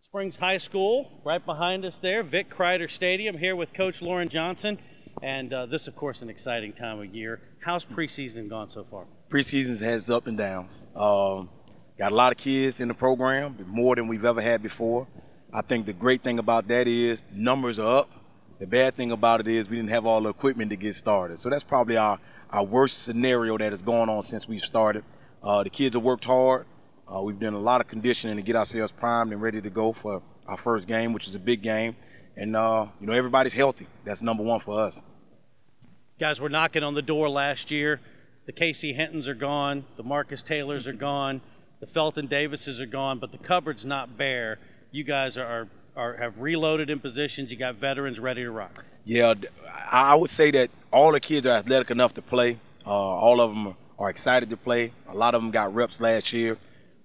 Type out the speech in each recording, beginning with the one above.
Springs High School, right behind us there, Vic Kreider Stadium, here with Coach Loren Johnson. And this, of course, an exciting time of year. How's preseason gone so far? Preseason has ups and downs. Got a lot of kids in the program, more than we've ever had before. I think the great thing about that is numbers are up. The bad thing about it is we didn't have all the equipment to get started. So that's probably our worst scenario that has gone on since we've started. The kids have worked hard. We've done a lot of conditioning to get ourselves primed and ready to go for our first game, which is a big game. And, you know, everybody's healthy. That's number one for us. Guys were knocking on the door last year. The Casey Hintons are gone. The Marcus Taylors are gone. The Felton Davises are gone. But the cupboard's not bare. You guys have reloaded in positions. You got veterans ready to rock. Yeah, I would say that all the kids are athletic enough to play. All of them are excited to play. A lot of them got reps last year.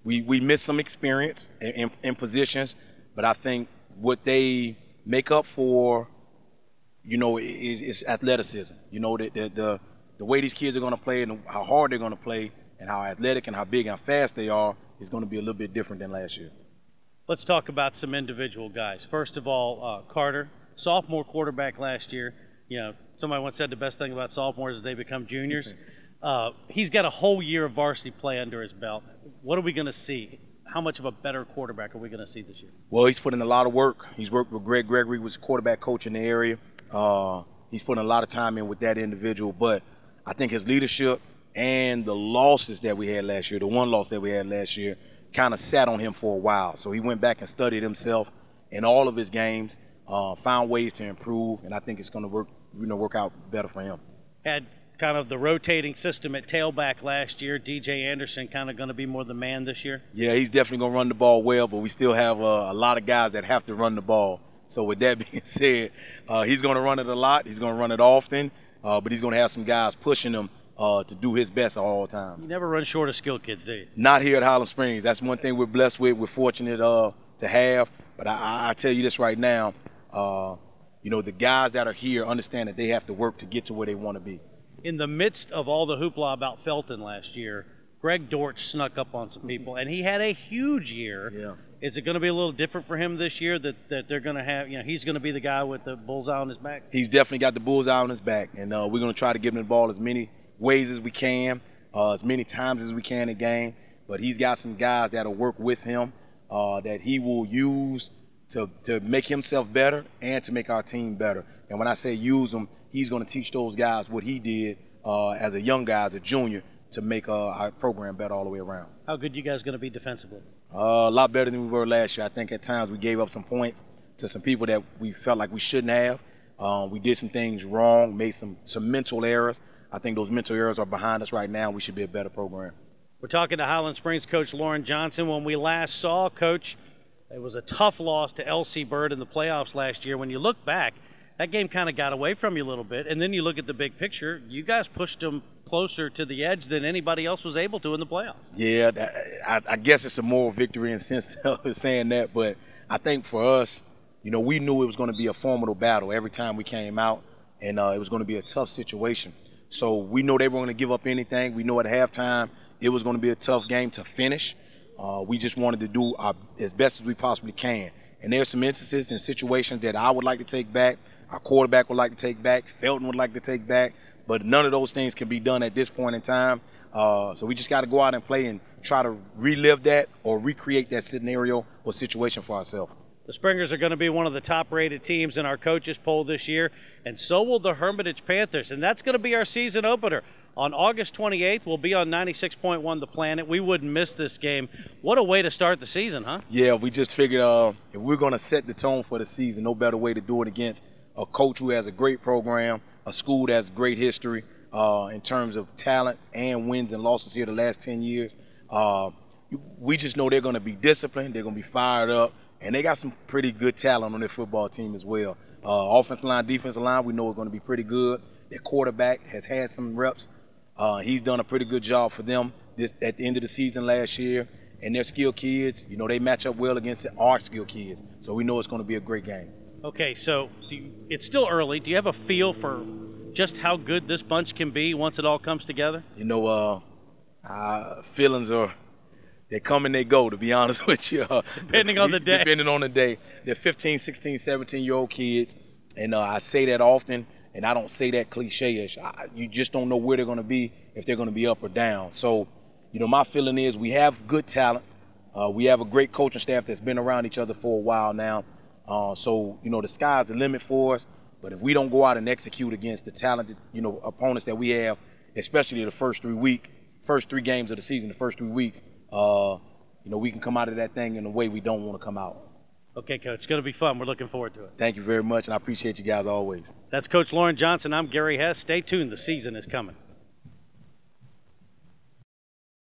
We missed some experience in positions, but I think what they make up for, you know, is athleticism. You know, the way these kids are going to play and how hard they're going to play and how athletic and how big and how fast they are is going to be a little bit different than last year. Let's talk about some individual guys. First of all, Carter, sophomore quarterback last year. You know, somebody once said the best thing about sophomores is they become juniors. He's got a whole year of varsity play under his belt. What are we going to see? How much of a better quarterback are we going to see this year? Well, he's put in a lot of work. He's worked with Greg Gregory, who was quarterback coach in the area. He's putting a lot of time in with that individual. But I think his leadership and the losses that we had last year, the one loss that we had last year, kind of sat on him for a while. So he went back and studied himself in all of his games, found ways to improve, and I think it's going to work out better for him. Had kind of the rotating system at tailback last year. DJ Anderson kind of going to be more the man this year? Yeah, he's definitely going to run the ball well, but we still have a lot of guys that have to run the ball. So with that being said, he's going to run it a lot. He's going to run it often, but he's going to have some guys pushing him to do his best at all times. You never run short of skilled kids, do you? Not here at Highland Springs. That's one thing we're blessed with. We're fortunate to have. But I tell you this right now, you know, the guys that are here understand that they have to work to get to where they want to be. In the midst of all the hoopla about Felton last year, Greg Dortch snuck up on some people, and he had a huge year. Yeah. Is it going to be a little different for him this year that they're going to have, you know, he's going to be the guy with the bullseye on his back? He's definitely got the bullseye on his back, and we're going to try to give him the ball as many ways as we can, as many times as we can in game. But he's got some guys that'll work with him that he will use to make himself better and to make our team better. And when I say use them, he's going to teach those guys what he did as a young guy, as a junior, to make our program better all the way around. How good you guys going to be defensively? A lot better than we were last year. I think at times we gave up some points to some people that we felt like we shouldn't have. We did some things wrong, made some mental errors. I think those mental errors are behind us right now. We should be a better program. We're talking to Highland Springs coach Loren Johnson. When we last saw Coach, it was a tough loss to LC Bird in the playoffs last year. When you look back, that game kind of got away from you a little bit, and then you look at the big picture, you guys pushed them closer to the edge than anybody else was able to in the playoffs. Yeah, I guess it's a moral victory in the sense of saying that, but I think for us, you know, we knew it was going to be a formidable battle every time we came out, and it was going to be a tough situation. So we know they were going to give up anything. We know at halftime it was going to be a tough game to finish. We just wanted to do as best as we possibly can. And there's some instances and situations that I would like to take back, our quarterback would like to take back, Felton would like to take back, but none of those things can be done at this point in time. So we just got to go out and play and try to relive that or recreate that scenario or situation for ourselves. The Springers are going to be one of the top-rated teams in our coaches poll this year, and so will the Hermitage Panthers, and that's going to be our season opener. On August 28th, we'll be on 96.1 The Planet. We wouldn't miss this game. What a way to start the season, huh? Yeah, we just figured if we're going to set the tone for the season, no better way to do it against a coach who has a great program, a school that has great history in terms of talent and wins and losses here the last 10 years. We just know they're going to be disciplined, they're going to be fired up, and they got some pretty good talent on their football team as well. Offensive line, defensive line, we know is going to be pretty good. Their quarterback has had some reps. He's done a pretty good job for them at the end of the season last year. And their skilled kids, you know, they match up well against our skilled kids. So we know it's going to be a great game. Okay, so it's still early. Do you have a feel for just how good this bunch can be once it all comes together? You know, feelings are They come and they go, to be honest with you. Depending on the day. Depending on the day. They're 15, 16, 17-year-old kids, and I say that often, and I don't say that cliche-ish. You just don't know where they're going to be, if they're going to be up or down. So, my feeling is we have good talent. We have a great coaching staff that's been around each other for a while now. So, the sky's the limit for us. But if we don't go out and execute against the talented, opponents that we have, especially the first 3 games of the season, the first 3 weeks, we can come out of that thing in a way we don't want to come out. Okay, Coach. It's going to be fun. We're looking forward to it. Thank you very much, and I appreciate you guys always. That's Coach Loren Johnson. I'm Gary Hess. Stay tuned. The season is coming.